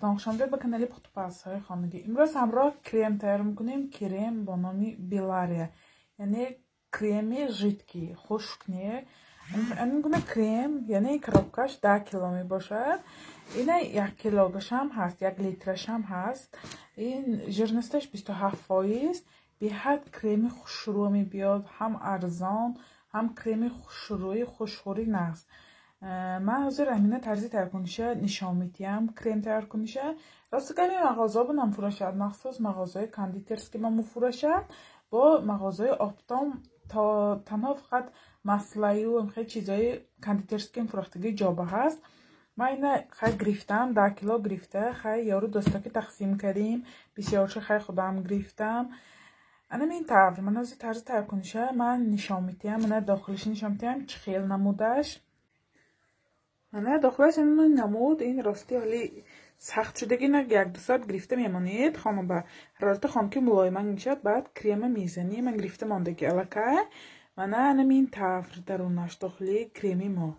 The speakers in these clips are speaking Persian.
دوستان، خوش آمدید به کانال پخت‌وپزهای خانگی. امروز همراه کرم تیار میکنیم. کرم با نام بیلاریا، یعنی کرم ژیدکی خشک نیه. این کرم یعنی کرابکاش 10 کیلو می باشد. این 1 کیلوگش هم هست، 1 لیترش هم هست. این ژرنستش 27%. به حد کرم خوشرو می بیاد، هم ارزان هم کرم خوشروی خوشخوری نست. من حاضر امینه ترزی تیار کنیشه نشان میدیم کرم تیار کنیشه. راستگاری مغازه بونم فروشد، مخصوص مغازه کاندیترسکی من مفروشد با مغازه آپتام تا تنها فقط مسئله و خیلی چیزای کاندیترسکی فروختگی جابه هست. من اینه خیلی گرفتم، 10 کیلو گرفته. خیلی یارو دوستا که تقسیم کردیم بسیارش خیلی خودم گرفتم. انا این طور من از ترزی تیار کنیشه من نشان میدیم. من داخلش نشان میدیم چه خیلی نمودش. من داخلش نمود این راستی حالی سخت شدگی نه 1-2 ساعت گرفته میمانید. خانم به حرارت خانکی ملایمن میشد. بعد کرم میزنی من گرفته ماندگی الکه. من این طور درونش داخلی کریمی ما.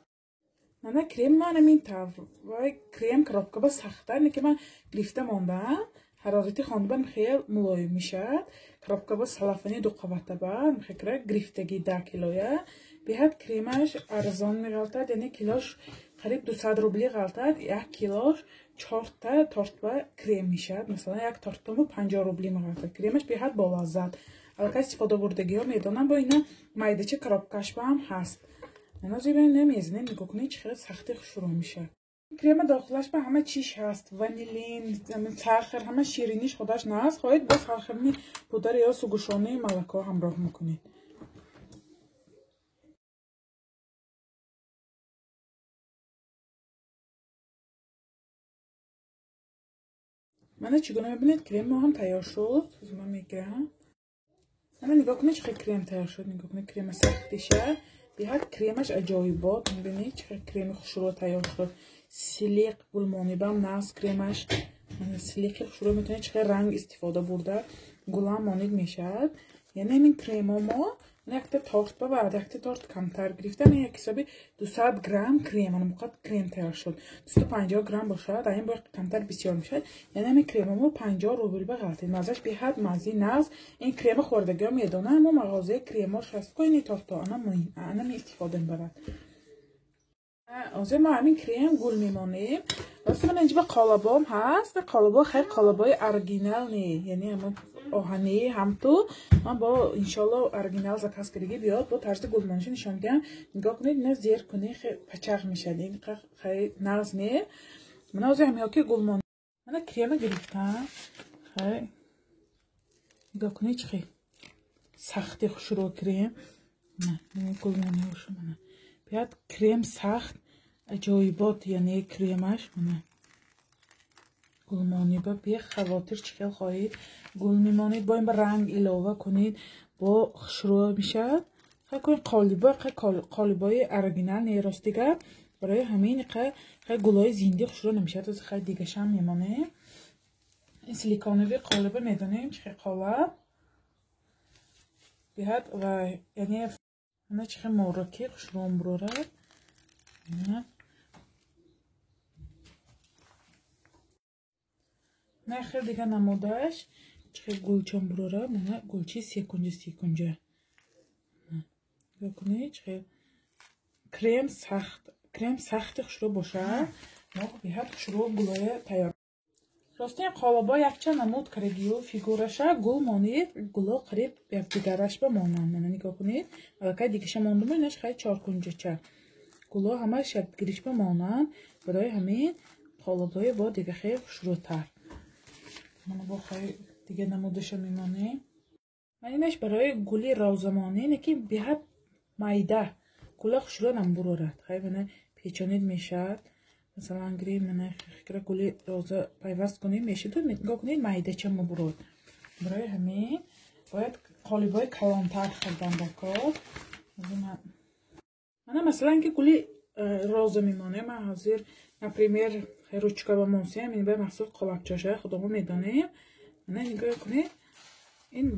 من کرم من این طور وای کرم کرابکا با سخته اینه که من گرفته ماندم. حرارتی خانبان خیلی ملایم میشد. کرابکا با سلافنی 2 قوطه بر میخوره گرفتگی 10 کیلویه. به حد کریمش ارزان میغلطد، یعنی کیلوش قریب 200 روبلی غلطد. 1 کیلوش 4 تا تورت کرم میشد. مثلا 1 تورتمو 50 روبلی میغلطد. کریمش به حد با لذت. البته استفاده بردگی ها میدونم. با اینا مایدچه کرابکاش با هم هست. من از این نمیزنم نگاه کنید چقدر سختی شروع میشه. کرم داخلش به همه چیش هست، وانیلین، سرخر، همه شیرینیش خودش نه هست. خواهید با سرخرنی پودر یا سوگوشانه ملکا همراه میکنید. من چگونه میبینید کرم ما هم تیار شد. از من میگم من نگاه کنید چقدر کرم تیار شد. نگاه کنید کرم سختیشه. به حد کرمش عجایبات. میبینید چقدر کرم خوشرو تیار شد. سلیق گلمانی بام ناز کرمش سلیق خوشرو میتونید چقدر رنگ استفاده برده گلم مانید میشد. یعنی این کرم ما یک تا تورت با بعد یک تا تورت کمتر گرفتم. یک حسابی 200 گرم کرم من موقع کرم تیار شد. 250 گرم باشد این باید کمتر بسیار میشد. یعنی این کرم ما 50 روبل بغلطید. مزهش به حد مزه ناز. این کرم خوردگی ها میدونن ما مغازه کرماش هست که این تورت انا مهم انا می استفاده میبرد. ما همین کرم گل میمانیم. راست من اینجا قالبام هست. قالبا خیلی قالبای ارگینال نی، یعنی همون آهنی هم تو من با انشالله ارگینال زکاس کردگی بیاد با طرز گلمانش نشان میدم. نگاه کنید نه زیر کنید خیلی پچق میشه. این خیلی ناز نی. من از همین که گلمان من کرم گرفتم. خیلی نگاه کنید چقدر سختی خوشرو کرم. نه گلمانی هوش منه. بیاد کرم سخت عجایبات، یعنی کریمش منه گلمانی با بی خواطر چخیل خواهید گل میمانید. با این با رنگ علاوه کنید با خوشرو میشد. خیلی کنید قالبای ارگینال نیراست دیگه. برای همین خیلی گلای زنده خوشرو نمیشد. از خیلی دیگه شم میمانه. این سیلیکانوی قالبه میدونیم چخیل قالب بیاد و یعنی نه چخیل موراکی خوشرو برورد. نه خیلی دیگه نمودش چه گلچان براره. نه گلچی سیکنجه بکنید چه کرم سخت خوشرو باشه. ما به حد خوشرو گلای تیار. راستی قالبا یک چند نمود کردی و فیگورشه گل مانید. گلا قریب یک دیگرش بمانند. من نگاه کنید البته دیگه ماندم اینش خیلی 4 کنجه چه گلا همه شب گریش بمانند. برای همین قالبای با دیگه خیلی خوشرو تر. من با خیلی دیگه نمودش میمانه. من اینش برای گلی روزمانی اینه که به حد مایده گلا خوشرو نمبرورد. خیلی منه پیچانید میشد. مثلا گریم منه خیلی گلی روزه پیوست کنیم میشد. نگاه کنید مایده چه مبرود. برای همین باید قالبای کلانتر خریدن بکار. من مثلا که گلی روزه میمانه من حاضر نپریمیر روچکا با مونسی هم این به محصول قلبچاشه خودمو میدانیم. من نگاه کنید این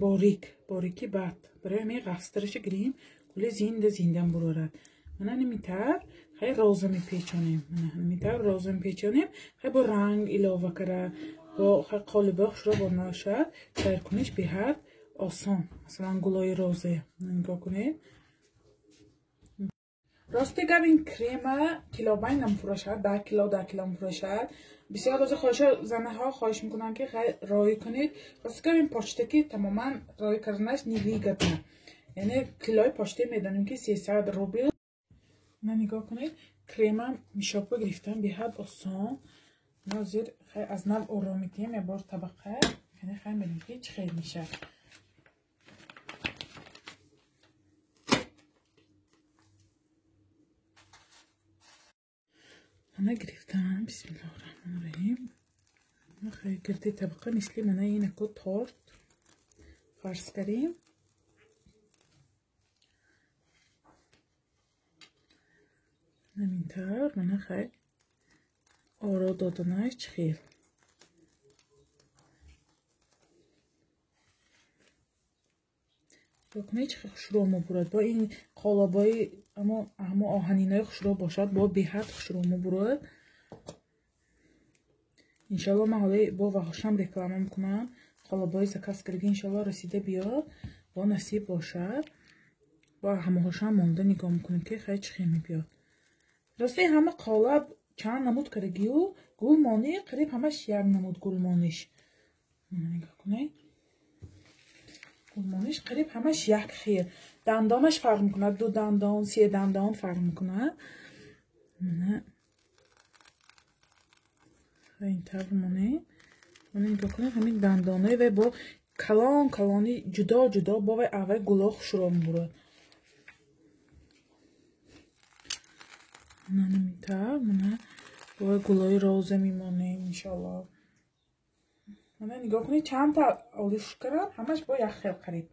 باریکی بد برای همین قصدرش گریم گلی زنده هم برورد. من نمیتر خیلی روزه میپیچونیم. همینطور روزه میپیچونیم. خیلی با رنگ ilova کرده. با خیلی قالب خشرو بناشد. تیار کنیش بیاد آسان. مثلا گلای روزه. نگاه کنید. راستی گر این کریم کیلوبین نمیفروشد، 10 کیلو میفروشد. بسیار از زنه ها خواهش میکنن که رعایت کنید. راستی گر این پاچتکی تماما رعایت کردنش نیویگتنه. یعنی کیلوی پاچته میدانیم که 300 روبل. نه نگاه کنید کریمم میشاپو گرفتم بیاد آسان. نازیر خیلی از نو اورامیتیم یه بار طبقه. یعنی خیلی میدونیم که هیچ خیلی میشه. أنا گرفتم بسم الله الرحمن الرحیم. خیلی گرده طبقه مثلی منه این اکو تارت فرض کردیم. همینطور منه خیلی آرا دادنش خیلی بکنید چه خشرومو برد با این قالبای اما آهنینای خشرو باشد با بیحد خشرومو برد. انشالله من حالا با وحشم رکلامه میکنم قالبای زکاس کرگی انشالله رسیده بیاد با نصیب باشد با همه هاشم مونده نگاه میکنیم که خیلی خیلی بیاد. راستی همه قالب چند نمود کرگی و گل مانی قریب همش یک نمود گل مانیش. نگاه کنید گلمانش قریب همش یک خیر. دندانش فرق میکنه. 2 دندان 3 دندان فرق میکنه. نه اینطور مونه. من نگاه کنید همین دندانه و با کلانی جدا با اول گلاخ شروع میبرد. من اینطور من با گلای روزه میمونه انشالله. من نگاه کنید چند تا آلوش کردم همش با یک خیل قریب.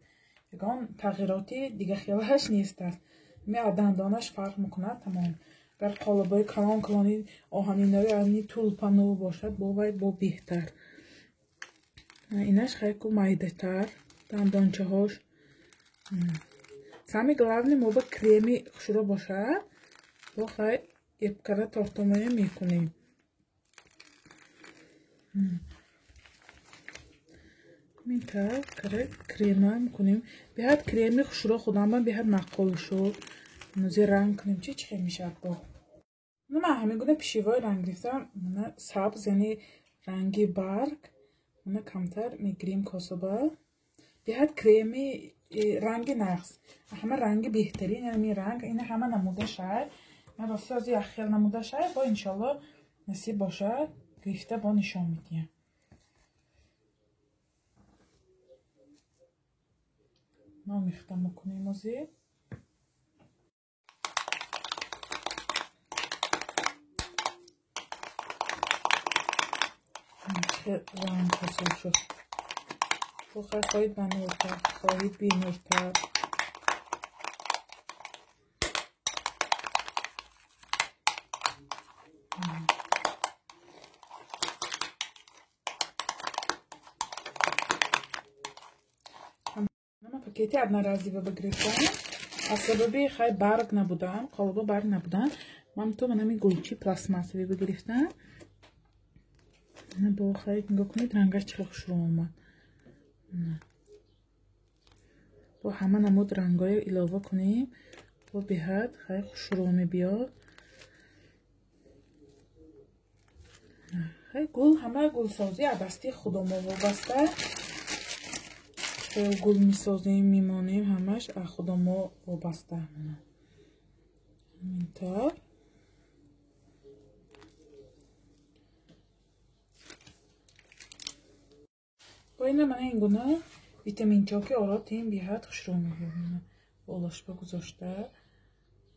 یگان تغییراتی دیگه خیلیش نیست است. می دندانش فرق میکنه تمام. گر قالبای کلانی آهنینای از تولپانو باشد با بهتر. اینش خیلی مایده تر دندانچه هاش. سامی главный ما با کریمی خشرو باشد با خیلی ابکره تارتمایه میکنیم. اینطور کریمه میکنیم. بیاد کریمی خشرو خودم بیاد مقال شد. نوزی رنگ کنیم چی خیلی میشه با. من همین گونه پیشیوای رنگ گرفتم. من سبز یعنی رنگی برگ. من کمتر میگیریم کاسبه. بیاد کریمی رنگ نقص. همه رنگ بهترین یعنی رنگ. این همه نموده شد. من راستی از یخیل نموده شد با انشالله نصیب باشه گرفته با نشان میدیم. ما میختم میکنیم ازی. چه رنگ حاصل شد. خواهید بنورتر خواهید بینورتر. من پاکتی ادنا رازی و بگرفتم. از سببی خیلی برگ نبودن. قالبا برگ نبودن. من تو من همین گلچی پلاستماسوی بگرفتم. من با خیلی نگاه کنید رنگش چه خوشرو اومد. با همه نمود رنگای ilova کنیم با بیاد خیلی خوشرو میبیاد. خیلی گل همه گل سازی عدستی خودمو وابسته. خیلی گل میسازیم میمانیم همش از خودمو وابسته. اینطور با این من این گونه ویتامین چاکی آراتیم بیاد خشرو میبینه بالاش بگذاشته.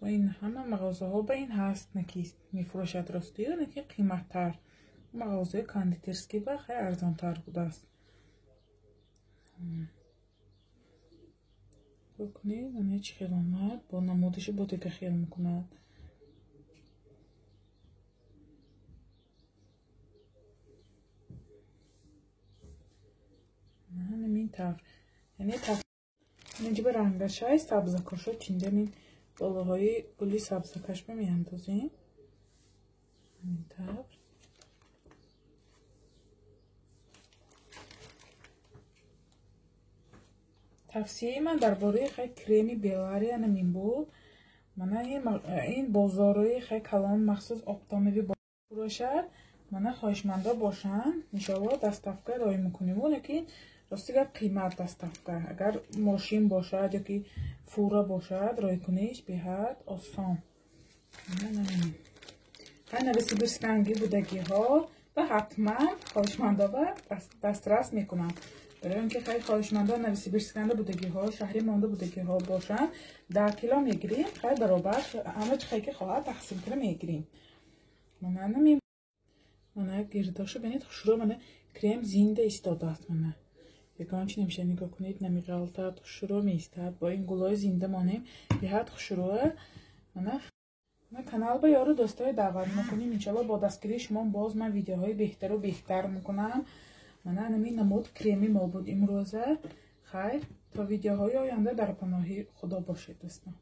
و این همه مغازه ها به این هست نکیست میفروشد راستی و نکی قیمت تر. مغازه کاندیترسکی و خیلی ارزان تر بوده است. بکنید من هیچ خیلی آمد با نمودش با دیگه خیلی میکند. همین طور یعنی اینجا به رنگش های سبز کاشو چینده این بالاهای گلی سبزکش میاندازیم همین طور. тавсияи ман дар бораи хай креми белария намин буд. мана ин бозорҳои хай калон махсус оптомиви фурӯшад. мана хоҳишмандо бошанд иншоалло доставка роӣ мекунем. лекин рости гап қимат доставка. агар мошин бошад ёки фура бошад роӣ куниш беҳад осон. хай новосибирсканги будагиҳо ва ҳатман хоҳишмандова дастрас мекунанд. برای اینکه خیلی خواهشمندان نوسیبیرسکنده بودگی‌ها شهری مانده بودگی‌ها باشن 10 کیلو میگیریم خیلی برابر همه چی که خواهد تقسیم کنه میگیریم. من گرداشو ببینید خوشرو من کرم زنده ایستاده است. من یکان چی نمیشه نگاه کنید نمیغلطد خوشرو میستاد با این گلای زنده مانیم بهت خوشروه. من کانال با یارو دوستای دعوت میکنیم انشالله با دستگیری شما باز من ویدیوهای بهتر و بهتر میکنم. من همین نمود کریمی ما بود امروزه. خیر تا ویدیوهای آینده در پناه خدا باشید دوستان.